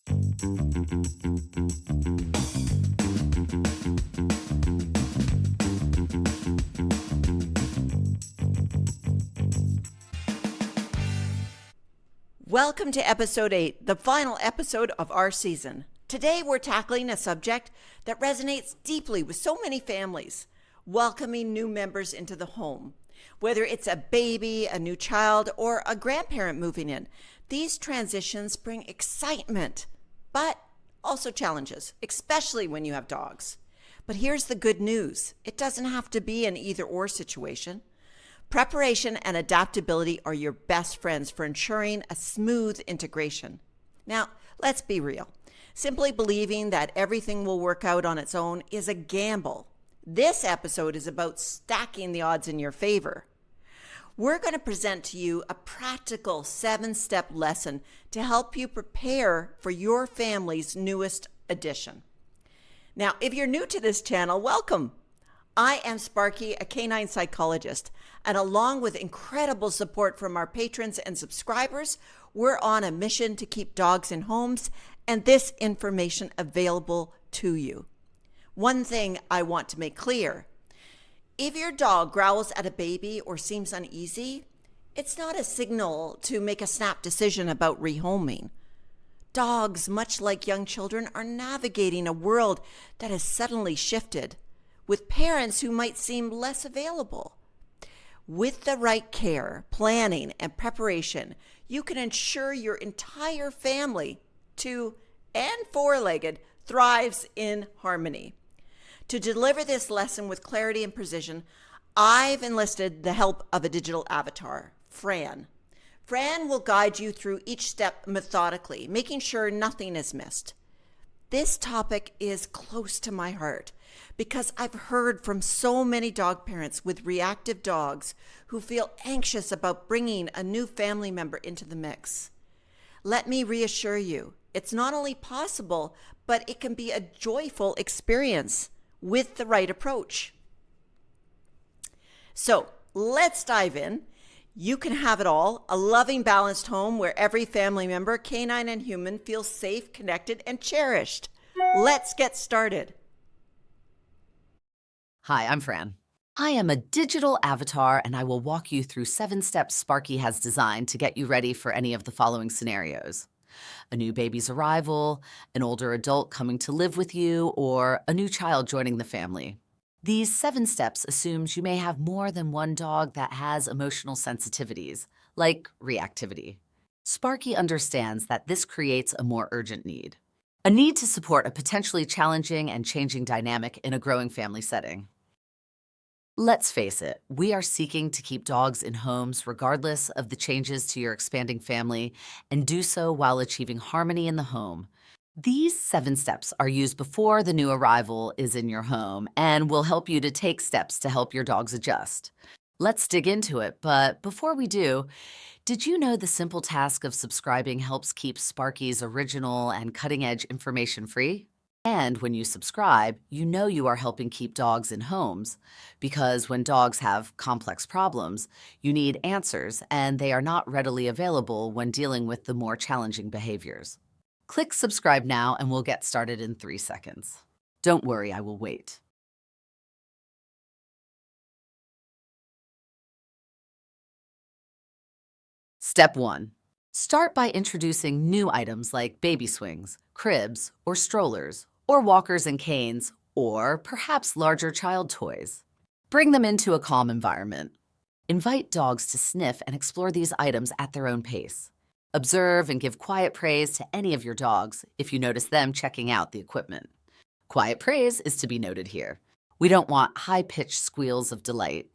Welcome to episode 8, the final episode of our season. Today we're tackling a subject that resonates deeply with so many families, welcoming new members into the home. Whether it's a baby, a new child, or a grandparent moving in, these transitions bring excitement, but also challenges, especially when you have dogs. But here's the good news. It doesn't have to be an either-or situation. Preparation and adaptability are your best friends for ensuring a smooth integration. Now, let's be real. Simply believing that everything will work out on its own is a gamble. This episode is about stacking the odds in your favor. We're going to present to you a practical 7-step lesson to help you prepare for your family's newest addition. Now, if you're new to this channel, welcome. I am Sparky, a canine psychologist, and along with incredible support from our patrons and subscribers, we're on a mission to keep dogs in homes and this information available to you. One thing I want to make clear, if your dog growls at a baby or seems uneasy, it's not a signal to make a snap decision about rehoming. Dogs, much like young children, are navigating a world that has suddenly shifted, with parents who might seem less available. With the right care, planning, and preparation, you can ensure your entire family, 2- and 4-legged, thrives in harmony. To deliver this lesson with clarity and precision, I've enlisted the help of a digital avatar, Fran. Fran will guide you through each step methodically, making sure nothing is missed. This topic is close to my heart because I've heard from so many dog parents with reactive dogs who feel anxious about bringing a new family member into the mix. Let me reassure you, it's not only possible, but it can be a joyful experience with the right approach. So let's dive in. You can have it all, a loving, balanced home where every family member, canine and human, feels safe, connected, and cherished. Let's get started. Hi, I'm Fran. I am a digital avatar, and I will walk you through 7 steps Sparky has designed to get you ready for any of the following scenarios: a new baby's arrival, an older adult coming to live with you, or a new child joining the family. These 7 steps assumes you may have more than one dog that has emotional sensitivities, like reactivity. Sparky understands that this creates a more urgent need, a need to support a potentially challenging and changing dynamic in a growing family setting. Let's face it, we are seeking to keep dogs in homes regardless of the changes to your expanding family, and do so while achieving harmony in the home. These 7 steps are used before the new arrival is in your home and will help you to take steps to help your dogs adjust. Let's dig into it, but before we do, did you know the simple task of subscribing helps keep Sparky's original and cutting-edge information free? And when you subscribe, you know you are helping keep dogs in homes, because when dogs have complex problems, you need answers, and they are not readily available when dealing with the more challenging behaviors. Click subscribe now and we'll get started in 3 seconds. Don't worry, I will wait. Step 1. Start by introducing new items like baby swings, cribs, or strollers, or walkers and canes, or perhaps larger child toys. Bring them into a calm environment. Invite dogs to sniff and explore these items at their own pace. Observe and give quiet praise to any of your dogs if you notice them checking out the equipment. Quiet praise is to be noted here. We don't want high-pitched squeals of delight.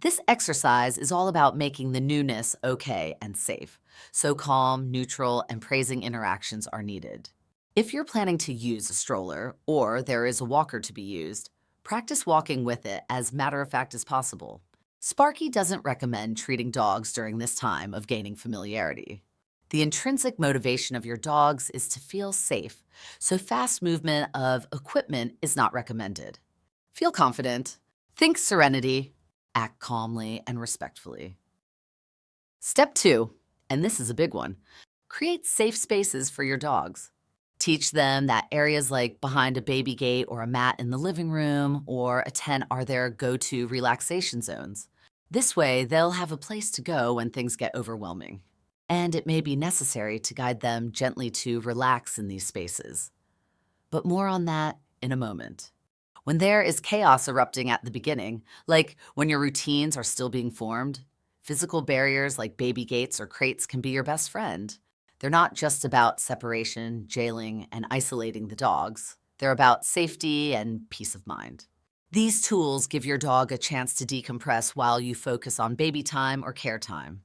This exercise is all about making the newness okay and safe, so calm, neutral, and praising interactions are needed. If you're planning to use a stroller or there is a walker to be used, practice walking with it as matter-of-fact as possible. Sparky doesn't recommend treating dogs during this time of gaining familiarity. The intrinsic motivation of your dogs is to feel safe, so fast movement of equipment is not recommended. Feel confident, think serenity, act calmly and respectfully. Step 2, and this is a big one, create safe spaces for your dogs. Teach them that areas like behind a baby gate or a mat in the living room or a tent are their go-to relaxation zones. This way, they'll have a place to go when things get overwhelming. And it may be necessary to guide them gently to relax in these spaces. But more on that in a moment. When there is chaos erupting at the beginning, like when your routines are still being formed, physical barriers like baby gates or crates can be your best friend. They're not just about separation, jailing, and isolating the dogs. They're about safety and peace of mind. These tools give your dog a chance to decompress while you focus on baby time or care time.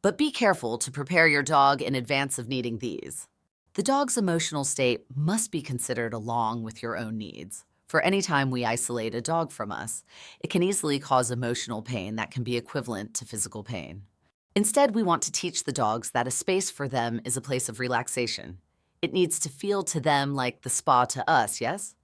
But be careful to prepare your dog in advance of needing these. The dog's emotional state must be considered along with your own needs. For any time we isolate a dog from us, it can easily cause emotional pain that can be equivalent to physical pain. Instead, we want to teach the dogs that a space for them is a place of relaxation. It needs to feel to them like the spa to us, yes?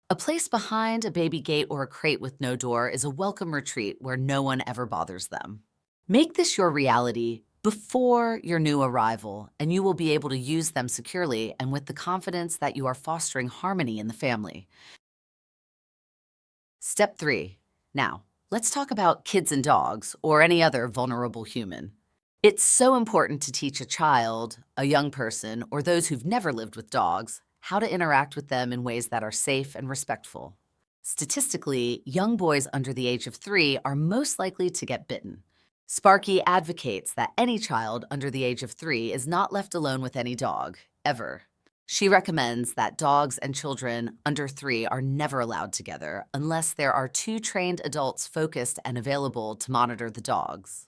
A place behind a baby gate or a crate with no door is a welcome retreat where no one ever bothers them. Make this your reality before your new arrival, and you will be able to use them securely and with the confidence that you are fostering harmony in the family. Step 3. Now, let's talk about kids and dogs, or any other vulnerable human. It's so important to teach a child, a young person, or those who've never lived with dogs, how to interact with them in ways that are safe and respectful. Statistically, young boys under the age of 3 are most likely to get bitten. Sparky advocates that any child under the age of 3 is not left alone with any dog, ever. She recommends that dogs and children under 3 are never allowed together unless there are 2 trained adults focused and available to monitor the dogs.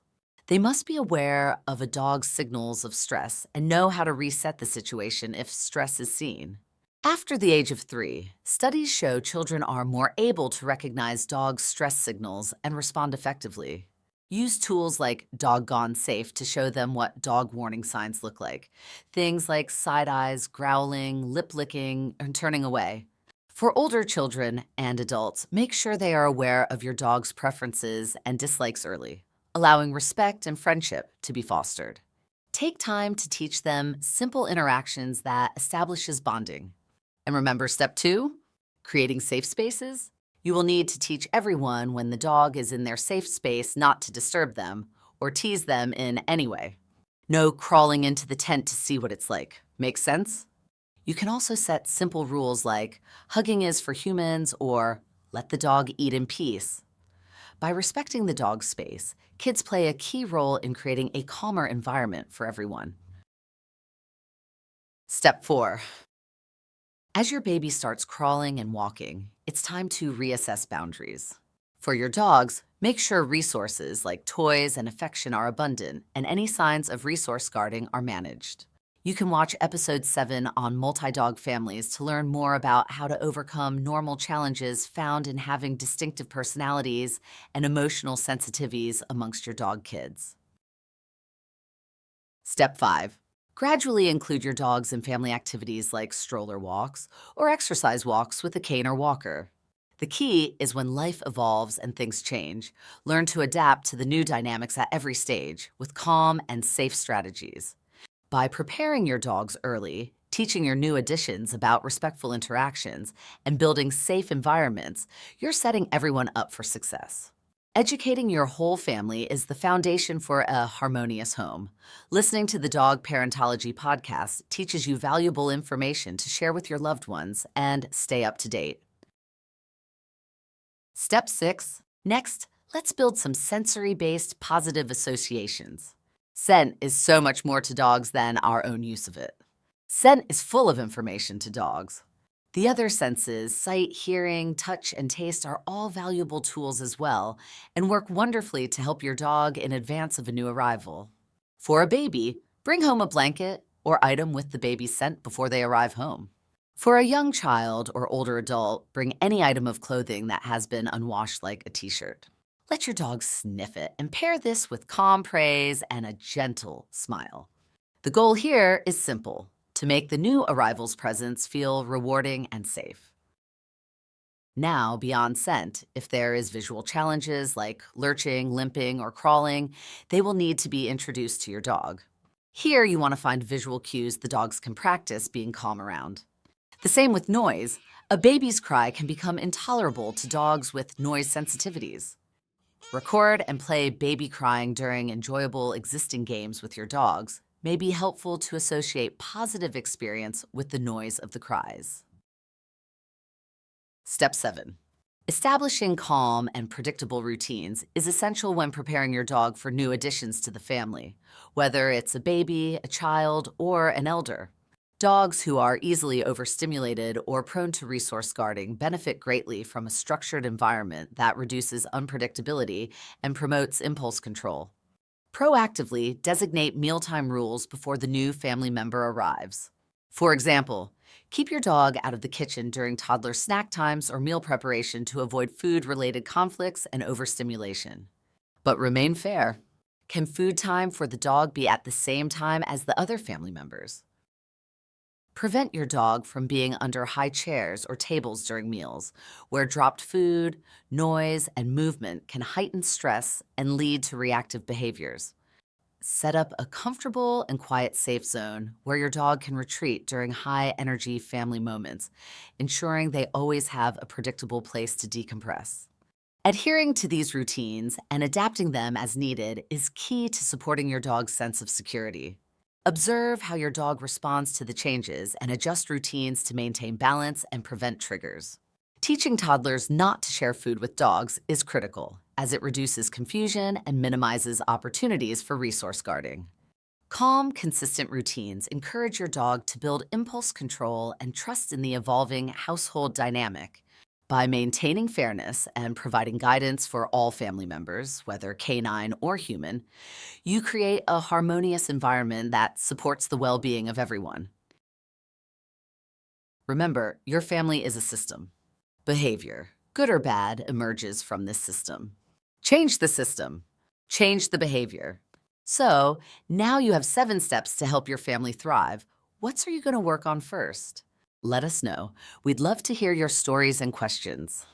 They must be aware of a dog's signals of stress and know how to reset the situation if stress is seen. After the age of 3, studies show children are more able to recognize dogs' stress signals and respond effectively. Use tools like Dog Gone Safe to show them what dog warning signs look like. Things like side eyes, growling, lip licking, and turning away. For older children and adults, make sure they are aware of your dog's preferences and dislikes early, allowing respect and friendship to be fostered. Take time to teach them simple interactions that establishes bonding. And remember step 2, creating safe spaces? You will need to teach everyone when the dog is in their safe space not to disturb them or tease them in any way. No crawling into the tent to see what it's like. Make sense? You can also set simple rules like hugging is for humans or let the dog eat in peace. By respecting the dog's space, kids play a key role in creating a calmer environment for everyone. Step 4. As your baby starts crawling and walking, it's time to reassess boundaries. For your dogs, make sure resources like toys and affection are abundant and any signs of resource guarding are managed. You can watch episode 7 on multi-dog families to learn more about how to overcome normal challenges found in having distinctive personalities and emotional sensitivities amongst your dog kids. Step 5. Gradually include your dogs in family activities like stroller walks or exercise walks with a cane or walker. The key is when life evolves and things change, learn to adapt to the new dynamics at every stage with calm and safe strategies. By preparing your dogs early, teaching your new additions about respectful interactions, and building safe environments, you're setting everyone up for success. Educating your whole family is the foundation for a harmonious home. Listening to the Dog Parentology podcast teaches you valuable information to share with your loved ones and stay up to date. Step 6. Next, let's build some sensory-based positive associations. Scent is so much more to dogs than our own use of it. Scent is full of information to dogs. The other senses, sight, hearing, touch, and taste, are all valuable tools as well and work wonderfully to help your dog in advance of a new arrival. For a baby, bring home a blanket or item with the baby's scent before they arrive home. For a young child or older adult, bring any item of clothing that has been unwashed like a t-shirt. Let your dog sniff it and pair this with calm praise and a gentle smile. The goal here is simple: to make the new arrival's presence feel rewarding and safe. Now, beyond scent, if there is visual challenges like lurching, limping, or crawling, they will need to be introduced to your dog. Here, you want to find visual cues the dogs can practice being calm around. The same with noise. A baby's cry can become intolerable to dogs with noise sensitivities. Record and play baby crying during enjoyable existing games with your dogs may be helpful to associate positive experience with the noise of the cries. Step 7. Establishing calm and predictable routines is essential when preparing your dog for new additions to the family, whether it's a baby, a child, or an elder. Dogs who are easily overstimulated or prone to resource guarding benefit greatly from a structured environment that reduces unpredictability and promotes impulse control. Proactively designate mealtime rules before the new family member arrives. For example, keep your dog out of the kitchen during toddler snack times or meal preparation to avoid food-related conflicts and overstimulation. But remain fair. Can food time for the dog be at the same time as the other family members? Prevent your dog from being under high chairs or tables during meals, where dropped food, noise, and movement can heighten stress and lead to reactive behaviors. Set up a comfortable and quiet safe zone where your dog can retreat during high-energy family moments, ensuring they always have a predictable place to decompress. Adhering to these routines and adapting them as needed is key to supporting your dog's sense of security. Observe how your dog responds to the changes and adjust routines to maintain balance and prevent triggers. Teaching toddlers not to share food with dogs is critical, as it reduces confusion and minimizes opportunities for resource guarding. Calm, consistent routines encourage your dog to build impulse control and trust in the evolving household dynamic. By maintaining fairness and providing guidance for all family members, whether canine or human, you create a harmonious environment that supports the well-being of everyone. Remember, your family is a system. Behavior, good or bad, emerges from this system. Change the system. Change the behavior. So, now you have 7 steps to help your family thrive. What are you going to work on first? Let us know. We'd love to hear your stories and questions.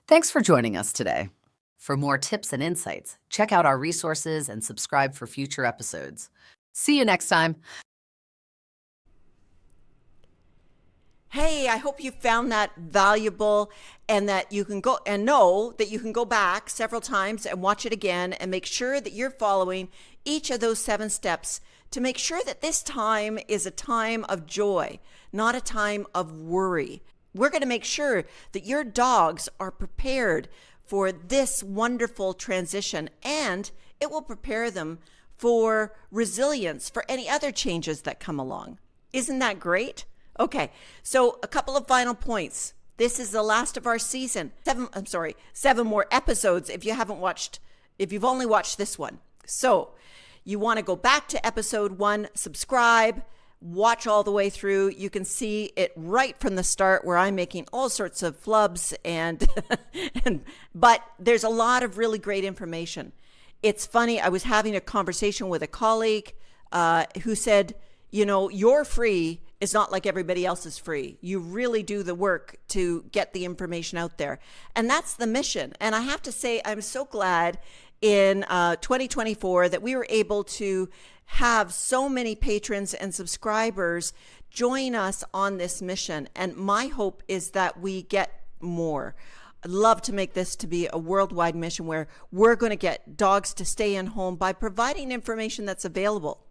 Thanks for joining us today. For more tips and insights, check out our resources and subscribe for future episodes. See you next time. Hey, I hope you found that valuable and that you can go and know that you can go back several times and watch it again and make sure that you're following each of those 7 steps to make sure that this time is a time of joy, not a time of worry. We're going to make sure that your dogs are prepared for this wonderful transition, and it will prepare them for resilience for any other changes that come along. Isn't that great? Okay, so a couple of final points. This is the last of our season. 7 more episodes if you've only watched this one. So you want to go back to episode 1, subscribe, watch all the way through. You can see it right from the start where I'm making all sorts of flubs but there's a lot of really great information. It's funny, I was having a conversation with a colleague who said, you're free is not like everybody else is free. You really do the work to get the information out there. And that's the mission. And I have to say, I'm so glad in 2024 that we were able to have so many patrons and subscribers join us on this mission. And my hope is that we get more. I'd love to make this to be a worldwide mission where we're going to get dogs to stay in home by providing information that's available.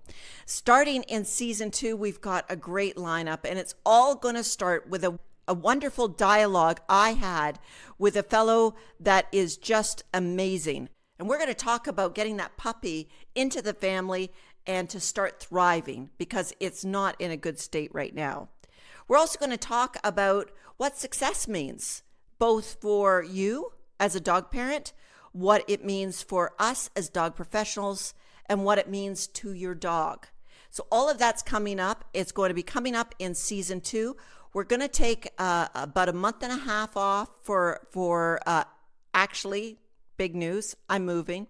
Starting in season 2, we've got a great lineup, and it's all going to start with a wonderful dialogue I had with a fellow that is just amazing. And we're going to talk about getting that puppy into the family and to start thriving because it's not in a good state right now. We're also going to talk about what success means, both for you as a dog parent, what it means for us as dog professionals, and what it means to your dog. So all of that's coming up. It's going to be coming up in season 2. We're going to take about a month and a half off for actually, big news, I'm moving.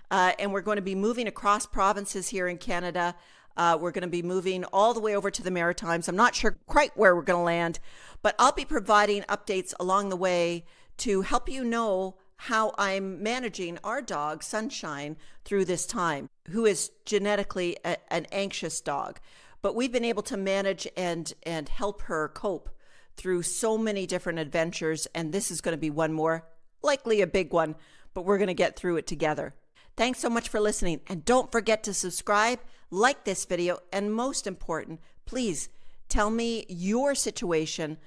And we're going to be moving across provinces here in Canada. We're going to be moving all the way over to the Maritimes. I'm not sure quite where we're going to land, but I'll be providing updates along the way to help you know how I'm managing our dog, Sunshine, through this time, who is genetically an anxious dog. But we've been able to manage and help her cope through so many different adventures, and this is going to be one more, likely a big one, but we're going to get through it together. Thanks so much for listening, and don't forget to subscribe, like this video, and most important, please tell me your situation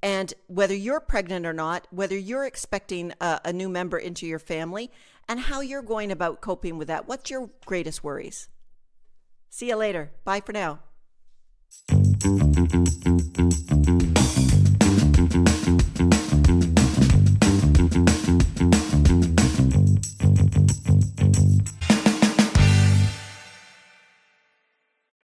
and whether you're pregnant or not, whether you're expecting a new member into your family, and how you're going about coping with that. What's your greatest worries? See you later. Bye for now.